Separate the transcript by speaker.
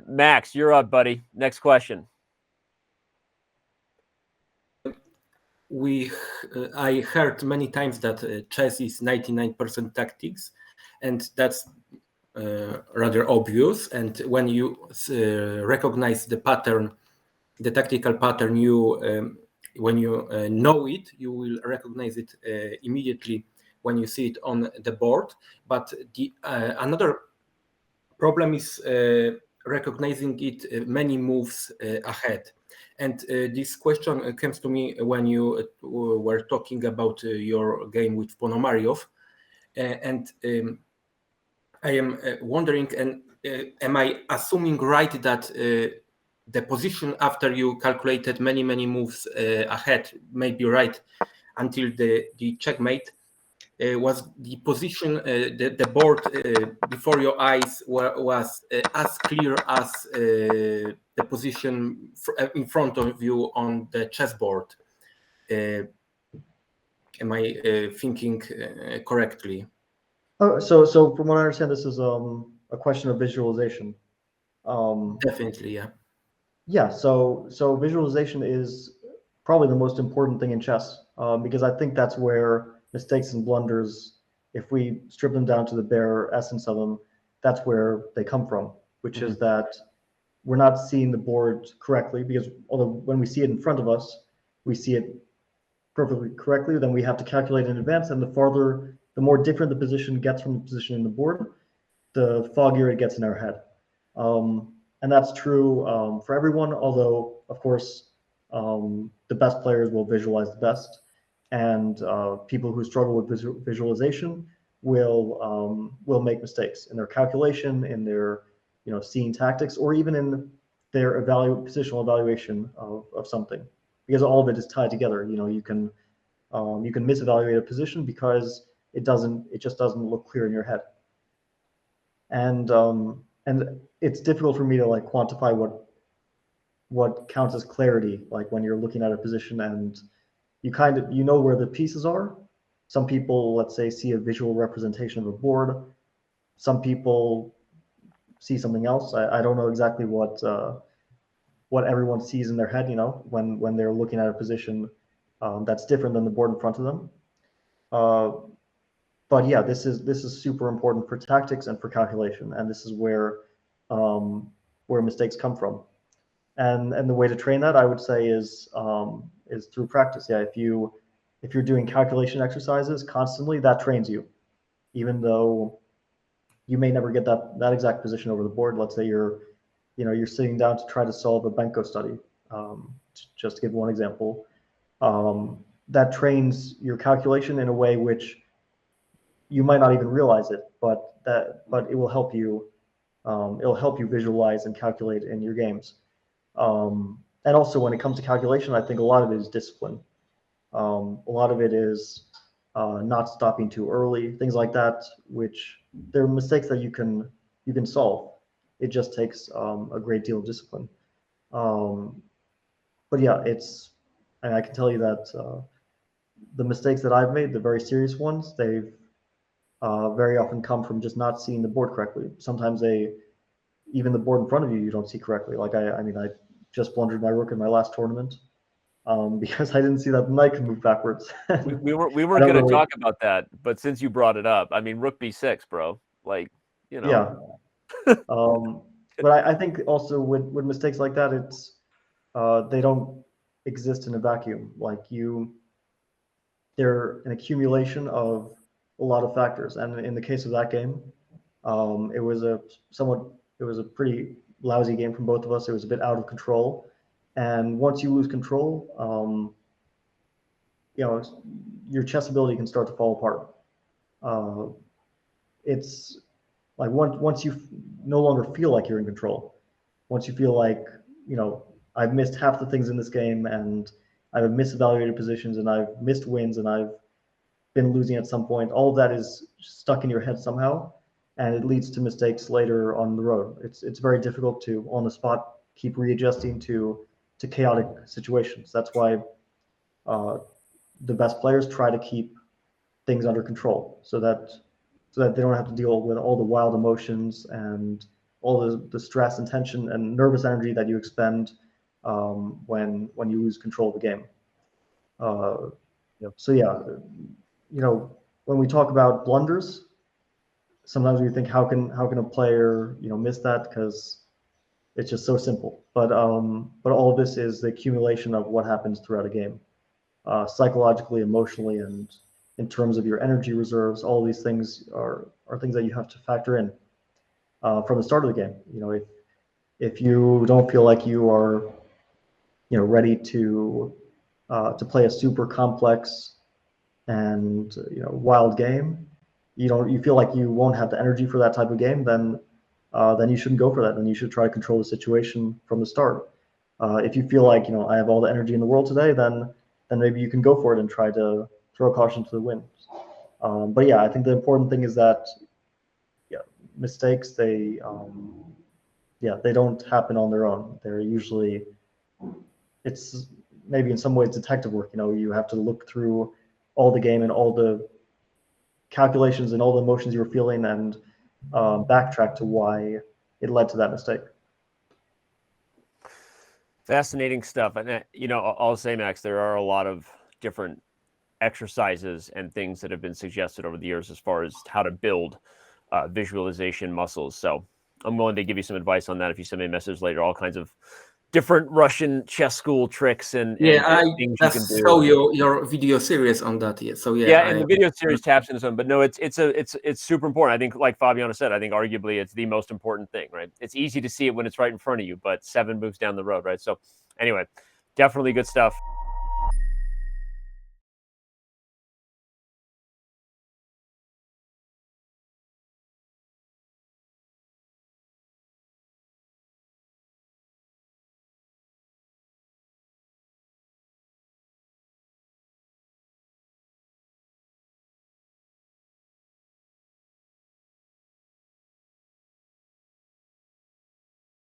Speaker 1: Max, you're up, buddy. Next question.
Speaker 2: I heard many times that chess is 99% tactics, and that's rather obvious. And when you recognize the pattern, the tactical pattern, when you know it, you will recognize it immediately when you see it on the board. But the another problem is recognizing it many moves ahead. And this question comes to me when you were talking about your game with Ponomariov. And I am wondering, and am I assuming right that the position after you calculated many moves ahead may be right until the checkmate? Was the position, the board before your eyes was as clear as the position in front of you on the chessboard? Am I thinking correctly?
Speaker 3: Oh, so from what I understand, this is a question of visualization.
Speaker 2: Definitely, yeah.
Speaker 3: Yeah, so visualization is probably the most important thing in chess, because I think that's where mistakes and blunders, if we strip them down to the bare essence of them, that's where they come from, which is that we're not seeing the board correctly, because although when we see it in front of us, we see it perfectly correctly, then we have to calculate in advance, and the more different the position gets from the position in the board, the foggier it gets in our head. And that's true for everyone, although, of course, the best players will visualize the best, and people who struggle with visualization will make mistakes in their calculation, in their seeing tactics, or even in their positional evaluation of something, because all of it is tied together. You can misevaluate a position because it just doesn't look clear in your head. And it's difficult for me to quantify what counts as clarity, like when you're looking at a position and you know where the pieces are. Some people, let's say, see a visual representation of a board. Some people see something else. I don't know exactly what everyone sees in their head, when they're looking at a position that's different than the board in front of them. But yeah, this is super important for tactics and for calculation, and this is where mistakes come from. And the way to train that, I would say, is through practice. Yeah, if you're doing calculation exercises constantly, that trains you, even though you may never get that exact position over the board. Let's say you're sitting down to try to solve a Benko study. Just to give one example, that trains your calculation in a way which you might not even realize it, but it will help you. It'll help you visualize and calculate in your games. And also, when it comes to calculation, I think a lot of it is discipline. A lot of it is not stopping too early, things like that, which they're mistakes that you can solve. It just takes a great deal of discipline. But yeah, and I can tell you that the mistakes that I've made, the very serious ones, they've very often come from just not seeing the board correctly. Sometimes even the board in front of you don't see correctly. Like I just blundered my rook in my last tournament because I didn't see that the knight could move backwards.
Speaker 1: we weren't going to talk about that, but since you brought it up, I mean, rook b6, bro.
Speaker 3: Yeah. But I think also with mistakes like that, it's they don't exist in a vacuum. They're an accumulation of a lot of factors. And in the case of that game, it was a pretty lousy game from both of us. It was a bit out of control. And once you lose control, your chess ability can start to fall apart. It's like once you no longer feel like you're in control, once you feel like, I've missed half the things in this game, and I've misevaluated positions, and I've missed wins, and I've been losing at some point, all of that is stuck in your head somehow, and it leads to mistakes later on the road. It's very difficult to, on the spot, keep readjusting to chaotic situations. That's why the best players try to keep things under control, so that they don't have to deal with all the wild emotions and all the stress and tension and nervous energy that you expend when you lose control of the game.
Speaker 1: Yep.
Speaker 3: So yeah, when we talk about blunders, sometimes we think how can a player miss that, because it's just so simple. But all of this is the accumulation of what happens throughout a game, psychologically, emotionally, and in terms of your energy reserves. All these things are things that you have to factor in from the start of the game. If you don't feel like you are ready to play a super complex and wild game, you feel like you won't have the energy for that type of game, then you shouldn't go for that. Then you should try to control the situation from the start. If you feel like I have all the energy in the world today, then maybe you can go for it and try to throw caution to the wind. But yeah, I think the important thing is that mistakes, they don't happen on their own. They're usually, it's maybe in some ways detective work. You have to look through all the game and all the calculations and all the emotions you were feeling, and backtrack to why it led to that mistake.
Speaker 1: Fascinating stuff. And I'll say, Max, there are a lot of different exercises and things that have been suggested over the years as far as how to build visualization muscles. So I'm willing to give you some advice on that if you send me a message later. All kinds of different Russian chess school tricks and things you can do.
Speaker 2: Saw your video series on that. Yeah, so
Speaker 1: and the video series taps into some, but no, it's super important. I think, like Fabiano said, I think arguably it's the most important thing, right? It's easy to see it when it's right in front of you, but 7 moves down the road, right? So anyway, definitely good stuff.